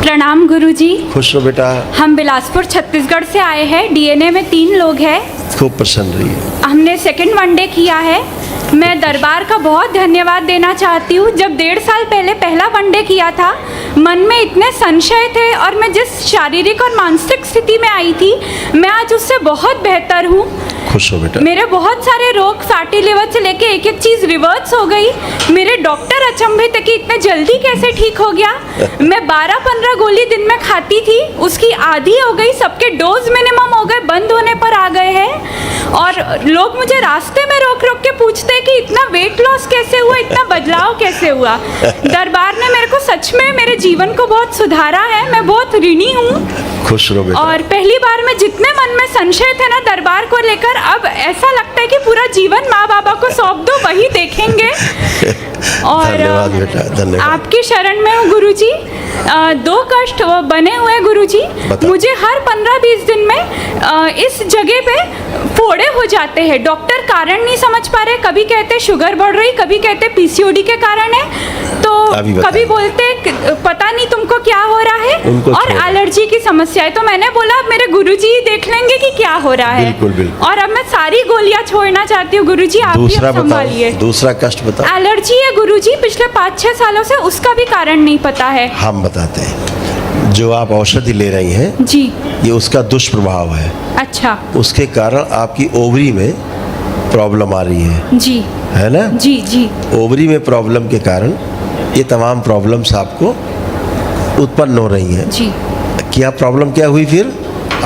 प्रणाम गुरुजी। खुश रहो बेटा। हम बिलासपुर छत्तीसगढ़ से आए हैं। डीएनए में 3 लोग हैं। खूब प्रसन्न रहिए। हमने सेकंड वनडे किया है। मैं दरबार का बहुत धन्यवाद देना चाहती हूँ। जब 1.5 साल पहले पहला वनडे किया था, मन में इतने संशय थे और मैं जिस शारीरिक और मानसिक स्थिति में आई थी, मैं आज उससे बहुत बेहतर हूँ। खुश हो बेटा। मेरे बहुत सारे रोग, फैटी लिवर से लेके एक एक चीज़ रिवर्स हो गई। मेरे डॉक्टर अचंभित थे कि इतने जल्दी कैसे ठीक हो गया। मैं 12-15 गोली दिन में खाती थी, उसकी आधी हो गई। सबके डोज मिनिमम हो गए, बंद होने पर आ गए हैं। और लोग मुझे रास्ते में रोक रोक के पूछते हैं कि इतना वेट लॉस कैसे हुआ, इतना बदलाव कैसे हुआ। दरबार ने मेरे को सच में मेरे जीवन को बहुत सुधारा है। मैं बहुत ऋणी हूँ। खुश रहो बेटा। और पहली बार में जितने मन में संशय थे ना दरबार को लेकर, अब ऐसा लगता है कि पूरा जीवन माँ बाबा को सौंप दो, वही देखेंगे। और धन्यवाद बेटा, धन्यवाद। आपकी शरण में हूँ गुरुजी। 2 कष्ट बने हुए हैं गुरुजी। मुझे हर 15-20 दिन में इस जगह पे फोड़े हो जाते हैं। डॉक्टर कारण नहीं समझ पा रहे। कभी कहते शुगर बढ़ रही, कभी कहते पीसीओडी के कारण है, तो कभी बोलते पता नहीं तुमको क्या हो रहा है, और एलर्जी की समस्या है। तो मैंने बोला अब मेरे गुरुजी देख लेंगे कि क्या हो रहा है। बिल्कुल, बिल्कुल। और अब मैं सारी गोलियां छोड़ना चाहती हूँ गुरुजी। आप भी संभालिए। दूसरा कष्ट बताओ। एलर्जी है गुरुजी, पिछले 5-6 सालों से। उसका भी कारण नहीं पता है। हम बताते हैं। जो आप औषधि ले रही हैं जी, ये उसका दुष्प्रभाव है। अच्छा। उसके कारण आपकी ओवरी में प्रॉब्लम आ रही है। जी, है ना? जी जी। ओवरी में प्रॉब्लम के कारण ये तमाम प्रॉब्लम्स आपको उत्पन्न हो रही हैं। जी। क्या प्रॉब्लम क्या हुई फिर?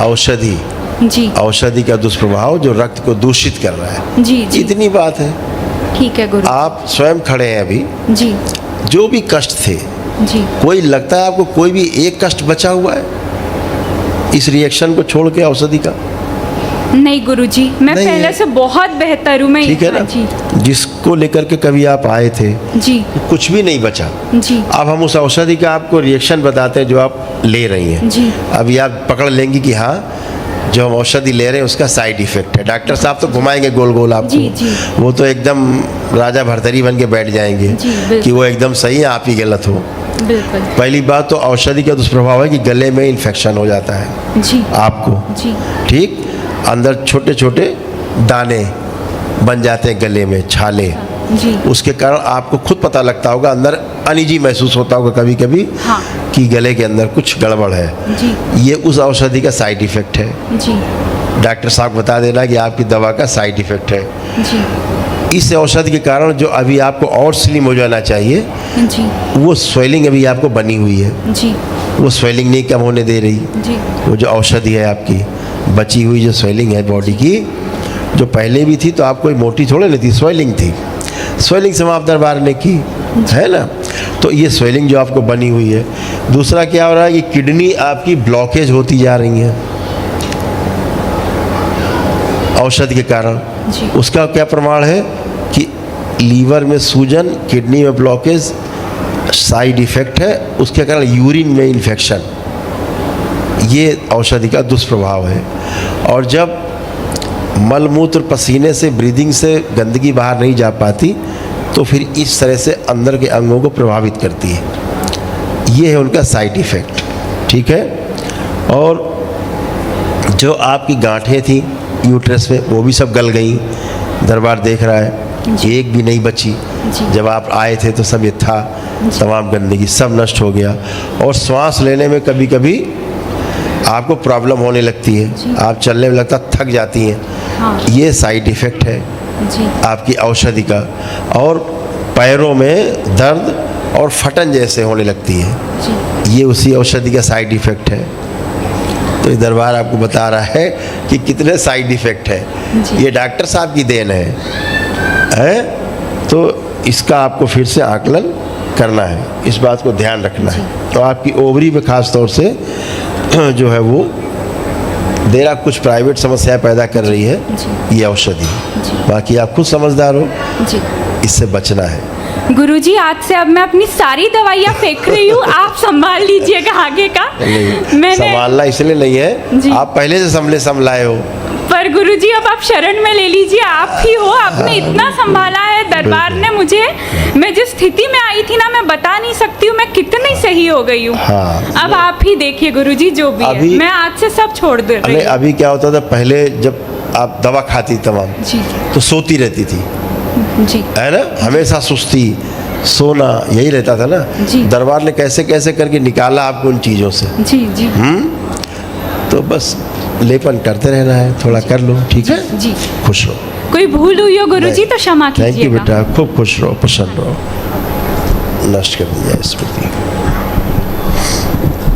औषधि। जी। औषधि का दुष्प्रभाव जो रक्त को दूषित कर रहा है। जी जी। इतनी बात है। ठीक है गुरु। आप स्वयं खड़े हैं अभी। जी जो भी कष्ट थे, जी। कोई लगता है आपको कोई भी एक कष्ट बचा हुआ है इस रिएक्शन को छोड़ के औषधि का? नहीं गुरुजी, मैं नहीं पहले है। से बहुत बेहतर हूँ। मैं ठीक है ना? जी जिसको लेकर के कभी आप आए थे, जी कुछ भी नहीं बचा। जी। अब हम उस औषधि का आपको रिएक्शन बताते हैं जो आप ले रही हैं। जी। अभी आप पकड़ लेंगी कि हाँ, जो हम औषधि ले रहे हैं उसका साइड इफेक्ट है। डॉक्टर साहब तो घुमाएंगे गोल गोल आपको। जी, जी। वो तो एकदम राजा भरतरी बन के बैठ जाएंगे जी, कि वो एकदम सही है, आप ही गलत हो। बिल्कुल। पहली बात तो औषधि का दुष्प्रभाव है कि गले में इन्फेक्शन हो जाता है जी आपको। जी। ठीक, अंदर छोटे छोटे दाने बन जाते हैं गले में, छाले। जी। उसके कारण आपको खुद पता लगता होगा, अंदर अनईजी महसूस होता होगा कभी कभी। हाँ। कि गले के अंदर कुछ गड़बड़ है। जी ये उस औषधि का साइड इफेक्ट है। जी डॉक्टर साहब बता देना कि आपकी दवा का साइड इफेक्ट है। जी इस औषधि के कारण जो अभी आपको और स्लिम हो जाना चाहिए, जी वो स्वेलिंग अभी आपको बनी हुई है। जी वो स्वेलिंग नहीं कम होने दे रही। जी। वो जो औषधि है आपकी बची हुई जो स्वेलिंग है बॉडी की, जो पहले भी थी तो आप कोई मोटी थोड़े नहीं थी, स्वेलिंग थी। स्वेलिंग समाप्त दरबार ने की है ना? तो ये स्वेलिंग जो आपको बनी हुई है। दूसरा क्या हो रहा है कि किडनी आपकी ब्लॉकेज होती जा रही है औषधि के कारण। जी। उसका क्या प्रमाण है कि लीवर में सूजन, किडनी में ब्लॉकेज साइड इफेक्ट है। उसके कारण यूरिन में इन्फेक्शन, ये औषधि का दुष्प्रभाव है। और जब मलमूत्र पसीने से, ब्रीदिंग से गंदगी बाहर नहीं जा पाती, तो फिर इस तरह से अंदर के अंगों को प्रभावित करती है। ये है उनका साइड इफ़ेक्ट। ठीक है? और जो आपकी गांठें थी यूट्रस में, वो भी सब गल गई। दरबार देख रहा है, एक भी नहीं बची। जब आप आए थे तो सब ये था, तमाम गंदगी सब नष्ट हो गया। और श्वास लेने में कभी कभी आपको प्रॉब्लम होने लगती है, आप चलने में लगता थक जाती हैं। हाँ। ये साइड इफ़ेक्ट है जी आपकी औषधि का। और पैरों में दर्द और फटन जैसे होने लगती है, जी। ये उसी औषधि का साइड इफ़ेक्ट है। तो ये दरबार आपको बता रहा है कि कितने साइड इफ़ेक्ट है। ये डॉक्टर साहब की देन है? तो इसका आपको फिर से आकलन करना है, इस बात को ध्यान रखना है। तो आपकी ओवरी में ख़ास तौर से जो है वो देरा कुछ प्राइवेट समस्याएं पैदा कर रही है ये औषधि। बाकी आप खुद समझदार हो जी। इससे बचना है। गुरुजी, आज से अब मैं अपनी सारी दवाइयाँ फेंक रही हूँ। आप संभाल लीजिएगा आगे का। नहीं, मैंने संभालना इसलिए नहीं है, जी। आप पहले से संभलाए हो। पर गुरुजी अब आप शरण में ले लीजिए, आप ही हो, आपने इतना संभाला है दरबार ने मुझे। मैं जिस स्थिति में आई थी ना, मैं बता नहीं सकती हूँ मैं कितनी सही हो गई हूँ। हाँ। अब आप ही देखिए गुरुजी जो भी है, मैं आज से सब छोड़ दे रही हूँ। अभी क्या होता था, पहले जब आप दवा खाती तमाम जी तो सोती रहती थी, जी है ना, हमेशा सुस्ती, सोना, यही रहता था ना। जी। दरबार ने कैसे कैसे करके निकाला आपको उन चीज़ों से। जी जी तो बस लेपन करते रहना है, थोड़ा कर लो, ठीक है जी। खुश रहो। कोई भूल हुई हो गुरुजी तो क्षमा थैंक यू कीजिएगा। बेटा, खूब खुश रहो, प्रसन्न रहो। नष्ट कर दिया स्मृति।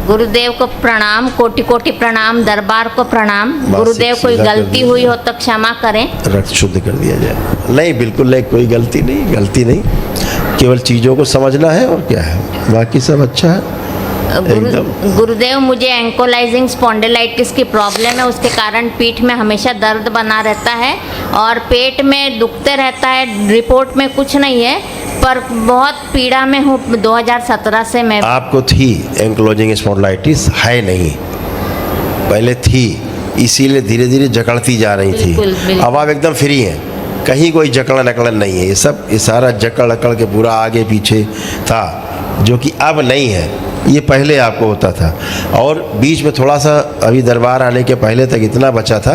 गुरुदेव को प्रणाम, कोटि कोटि प्रणाम, दरबार को प्रणाम। गुरुदेव कोई सीधा कर गलती दिया। हुई हो तो क्षमा करें। रक्त शुद्ध कर दिया जाए। नहीं, बिल्कुल नहीं, कोई गलती नहीं, गलती नहीं, केवल चीज़ों को समझना है और क्या है, बाकी सब अच्छा है एकदम। गुरुदेव मुझे एंकोलाइजिंग स्पॉन्डिलाइटिस की प्रॉब्लम है, उसके कारण पीठ में हमेशा दर्द बना रहता है और पेट में दुखते रहता है। रिपोर्ट में कुछ नहीं है पर बहुत पीड़ा में हूँ 2017 से मैं। आपको थी एंक्लोजिंग स्पॉन्डिलाइटिस, है नहीं, पहले थी, इसीलिए धीरे धीरे जकड़ती जा रही थी। बिल्कुल, बिल्कुल। अब आप एकदम फ्री हैं, कहीं कोई जकड़न अकड़न नहीं है। ये सब, ये सारा जकड़ अकड़ के पूरा आगे पीछे था, जो कि अब नहीं है, ये पहले आपको होता था। और बीच में थोड़ा सा अभी दरबार आने के पहले तक इतना बचा था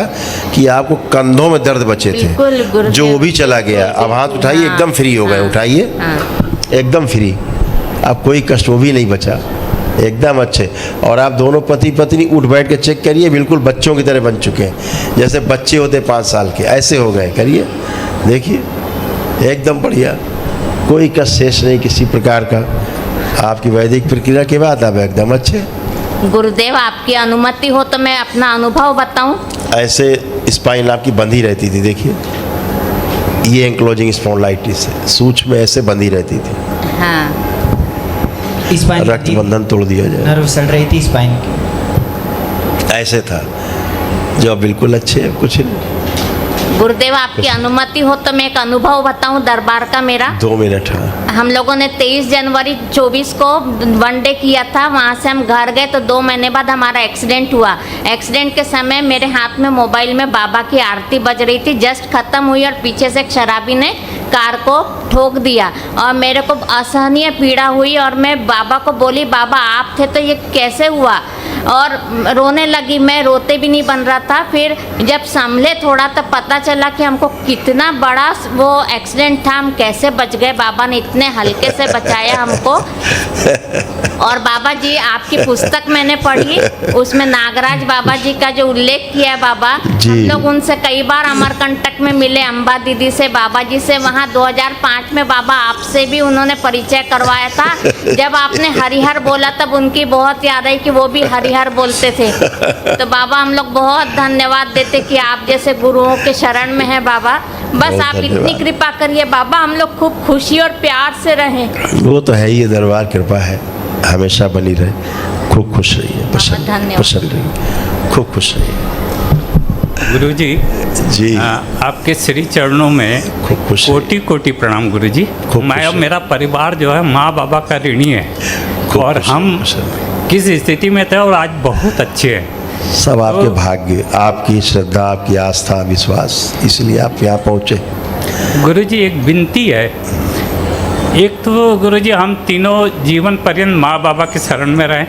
कि आपको कंधों में दर्द बचे बिल्कुल, थे, गुरुदेव। जो वो भी चला गया। अब हाथ उठाइए, हाँ, एकदम फ्री हो गए, हाँ, उठाइए, हाँ। एकदम फ्री, अब कोई कष्ट वो भी नहीं बचा, एकदम अच्छे। और आप दोनों पति पत्नी उठ बैठ के चेक करिए, बिल्कुल बच्चों की तरह बन चुके हैं, जैसे बच्चे होते 5 साल के, ऐसे हो गए। करिए, देखिए, एकदम बढ़िया, कोई कष्ट शेष नहीं किसी प्रकार का। आपकी वैदिक प्रक्रिया के बाद आप एकदम अच्छे। गुरुदेव आपकी अनुमति हो तो मैं अपना अनुभव बताऊं। ऐसे स्पाइन आपकी बंधी रहती थी, देखिए, ये एंक्लोजिंग स्पॉन्डिलाइटिस है, सूच में ऐसे बंधी रहती थी। हाँ। स्पाइन रक्त बंधन तोड़ दिया जाए, नर्व सड़ रही थी स्पाइन की। ऐसे था, जो अब बिल्कुल अच्छे है, कुछ नहीं। गुरुदेव आपकी अनुमति हो तो मैं एक अनुभव बताऊं दरबार का मेरा। 2 मिनट। हाँ, हम लोगों ने 23 जनवरी 24 को 1 डे किया था, वहाँ से हम घर गए तो 2 महीने बाद हमारा एक्सीडेंट हुआ। एक्सीडेंट के समय मेरे हाथ में मोबाइल में बाबा की आरती बज रही थी, जस्ट खत्म हुई और पीछे से एक शराबी ने कार को ठोक दिया और मेरे को असहनीय पीड़ा हुई और मैं बाबा को बोली, बाबा आप थे तो ये कैसे हुआ, और रोने लगी। मैं रोते भी नहीं बन रहा था। फिर जब संभले थोड़ा तो पता चला कि हमको कितना बड़ा वो एक्सीडेंट था, हम कैसे बच गए, बाबा ने इतने हल्के से बचाया हमको। और बाबा जी आपकी पुस्तक मैंने पढ़ी, उसमें नागराज बाबा जी का जो उल्लेख किया है बाबा, हम लोग उनसे कई बार अमरकंटक में मिले, अम्बा दीदी से, बाबा जी से। वहाँ 2005 में बाबा आपसे भी उन्होंने परिचय करवाया था। जब आपने हरिहर बोला तब उनकी बहुत याद आई कि वो भी हरिहर बोलते थे। तो बाबा हम लोग बहुत धन्यवाद देते कि आप जैसे गुरुओं के शरण में हैं बाबा। बस आप इतनी कृपा करिए बाबा, हम लोग खूब खुशी और प्यार से रहें। वो तो है ही, दरबार कृपा है, हमेशा बनी रहे। खूब खुश रहिए, प्रसन्न धन्यवाद। प्रसन्न रहिए, खूब खुश रहिए। गुरुजी जी, आपके श्री चरणों में खूब खुश कोटि कोटि प्रणाम गुरुजी। खूब मैं खुश और रहिए। मेरा परिवार जो है माँ बाबा का ऋणी है खूब और खुश हम रहिए, प्रसन्न रहिए। किस स्थिति में थे और आज बहुत अच्छे हैं। सब आपके भाग्य, आपकी श्रद्धा, आपकी आस्था, विश्वास, इसलिए आप यहाँ पहुँचे। गुरुजी एक विनती है, एक तो गुरुजी हम तीनों जीवन पर्यंत माँ बाबा के शरण में रहें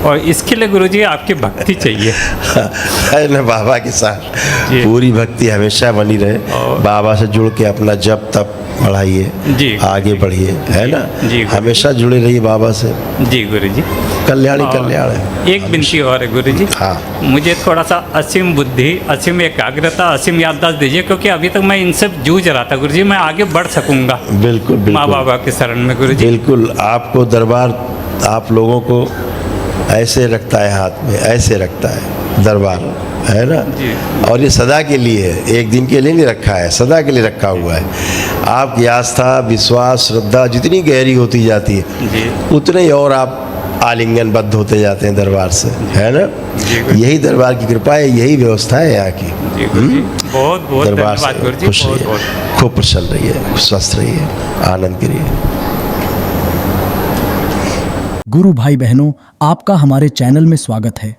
और इसके लिए गुरुजी आपकी भक्ति चाहिए। है ना, बाबा के साथ जी। पूरी भक्ति हमेशा बनी रहे। और- बाबा से जुड़ के अपना जप तप बढ़ाइए, जी। आगे बढ़िए, है ना, जी। हमेशा जुड़े रहिए बाबा से। जी गुरुजी। कल्याणी और कल्याण है। एक विनती और है गुरुजी, हाँ। मुझे थोड़ा सा असीम बुद्धि, असीम एकाग्रता, असीम याददाश्त दीजिए, क्योंकि अभी तक मैं इनसे जूझ रहा था गुरुजी। मैं आगे बढ़ सकूंगा बिल्कुल माँ बिल्कुल बाबा के शरण में गुरुजी। बिल्कुल। आपको दरबार आप लोगों को ऐसे रखता है, हाथ में ऐसे रखता है दरबार, है ना। जी। और ये सदा के लिए है, एक दिन के लिए नहीं रखा है, सदा के लिए रखा हुआ है। आपकी आस्था, विश्वास, श्रद्धा जितनी गहरी होती जाती है, जी। उतने ही और आप आलिंगनबद्ध होते जाते हैं दरबार से, है ना। यही दरबार की कृपा है, यही व्यवस्था है यहाँ की। जी गुरुजी, बहुत बहुत दरबार धन्यवाद से गुरुजी, खुश बहुत रहिए, बहुत। खूब प्रसन्न रहिए, स्वस्थ रहिए, आनंद करिए। गुरु भाई बहनों, आपका हमारे चैनल में स्वागत है।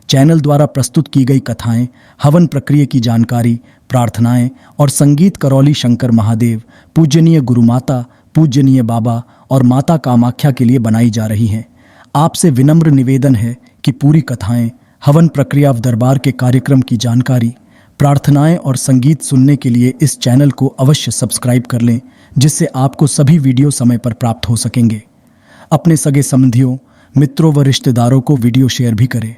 चैनल द्वारा प्रस्तुत की गई कथाएं, हवन प्रक्रिया की जानकारी, प्रार्थनाएं और संगीत करौली शंकर महादेव, पूजनीय गुरुमाता, पूजनीय बाबा और माता कामाख्या के लिए बनाई जा रही हैं। आपसे विनम्र निवेदन है कि पूरी कथाएं, हवन प्रक्रिया व दरबार के कार्यक्रम की जानकारी, प्रार्थनाएं और संगीत सुनने के लिए इस चैनल को अवश्य सब्सक्राइब कर लें, जिससे आपको सभी वीडियो समय पर प्राप्त हो सकेंगे। अपने सगे संबंधियों, मित्रों व रिश्तेदारों को वीडियो शेयर भी करें।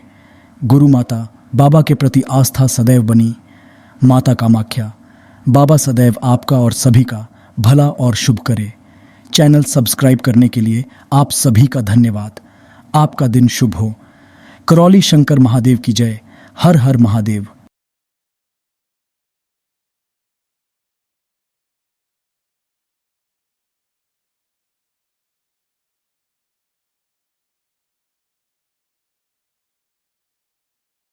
गुरु माता बाबा के प्रति आस्था सदैव बनी। माता कामाख्या बाबा सदैव आपका और सभी का भला और शुभ करे। चैनल सब्सक्राइब करने के लिए आप सभी का धन्यवाद। आपका दिन शुभ हो। करौली शंकर महादेव की जय। हर हर महादेव।